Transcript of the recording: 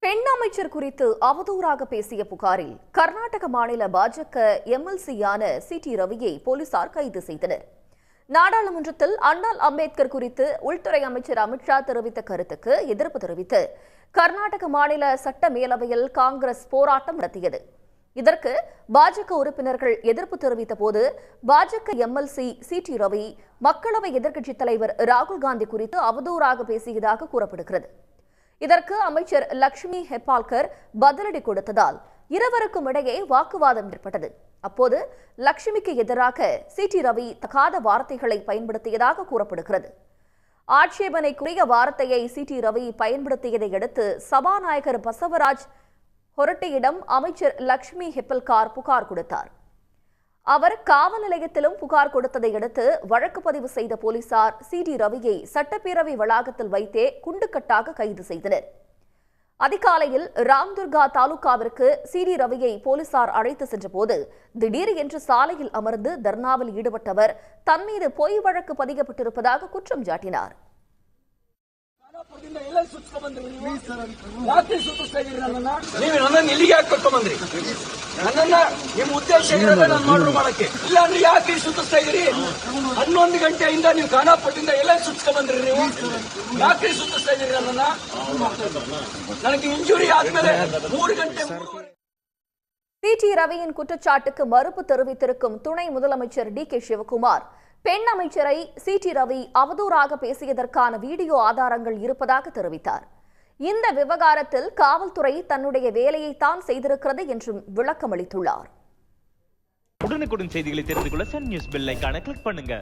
பெண் அமைச்சர் குறித்து அவதூறாக பேசிய புகாரில் கர்நாடக மாநில பாஜக எம்எல்சியான சி.டி. ரவியை போலீசார் கைது செய்தனர். நாடாளுமன்றத்தில் அண்ணல் அம்பேத்கர் குறித்து உள்துறை அமைச்சர் அமித்ஷா தெரிவித்த கருத்துக்கு எதிர்ப்பு தெரிவித்து கர்நாடக மாநில சட்ட மேலவையில் காங்கிரஸ் போராட்டம் நடத்தியது. இதற்கு பாஜக உறுப்பினர்கள் எதிர்ப்பு தெரிவித்த போது பாஜக எம்எல்சி சி.டி. ரவி மக்களவை எதிர்க்கட்சித் தலைவர் ராகுல் காந்தி குறித்து அவதூறாக பேசியதாக கூறப்படுகிறது. இதற்கு அமைச்சர் லட்சுமி ஹெப்பால்கர் பதிலடி கொடுத்ததால் இருவருக்கும் இடையே வாக்குவாதம் ஏற்பட்டது. அப்போது லட்சுமிக்கு எதிராக சி.டி. ரவி தகாத வார்த்தைகளை பயன்படுத்தியதாக கூறப்படுகிறது. ஆட்சேபனைக்குரிய வார்த்தையை சி.டி. ரவி பயன்படுத்தியதை அடுத்து சபாநாயகர் பசவராஜ் ஹொரட்டியிடம் அமைச்சர் லட்சுமி ஹெப்பல்கார் புகார் கொடுத்தார். அவர் காவல் நிலையத்திலும் புகார் கொடுத்ததை அடுத்து வழக்கு பதிவு செய்த போலீசார் சி.டி. ரவியை சட்டப்பேரவை வளாகத்தில் வைத்தே குண்டுக்கட்டாக கைது செய்தனர். அதிகாலையில் ராம்துர்கா தாலுகாவிற்கு சி.டி. ரவியை போலீசார் அழைத்து சென்றபோது திடீர் என்று சாலையில் அமர்ந்து தர்ணாவில் ஈடுபட்டவர் தன் மீது பொய் வழக்கு பதியப்பட்டிருப்பதாக குற்றம் சாட்டினார். ನಿಮ್ಮ ಉದ್ದೇಶ ನಾನು ಮಾಡ್ರು ಮಾಡಕ್ಕೆ ಇಲ್ಲ ಅಂದ್ರೆ ಯಾಕೆ ಸುತ್ತಿಸ್ತಾ ಇದೀರಿ? 11 ಗಂಟೆಯಿಂದ ನೀವು ಖಾನಾಪುರದಿಂದ ಎಲ್ಲ ಸುತ್ತಿಸ್ಕೊಂಡ್ ಬಂದ್ರಿ. ನೀವು ಯಾಕೆ ಸುತ್ತಿಸ್ತಾ ಇದೀರಿ ನನ್ನನ್ನ? ನನಗೆ ಇಂಜುರಿ ಆದ್ಮೇಲೆ 3 ಗಂಟೆ. சி.டி. ரவியின் குற்றச்சாட்டுக்கு மறுப்பு தெரிவித்திருக்கும் துணை முதலமைச்சர் டி.கே. சிவகுமார் பெண் அமைச்சரை சி.டி. ரவி அவதூறாக பேசியதற்கான வீடியோ ஆதாரங்கள் இருப்பதாக தெரிவித்தார். இந்த விவகாரத்தில் காவல்துறை தன்னுடைய வேலையை தான் செய்திருக்கிறது என்றும் விளக்கம் அளித்துள்ளார். உடனுக்குடன் செய்திகளை தெரிந்து கொள்ள சன் நியூஸ் பெல் ஐகானை கிளிக் பண்ணுங்க.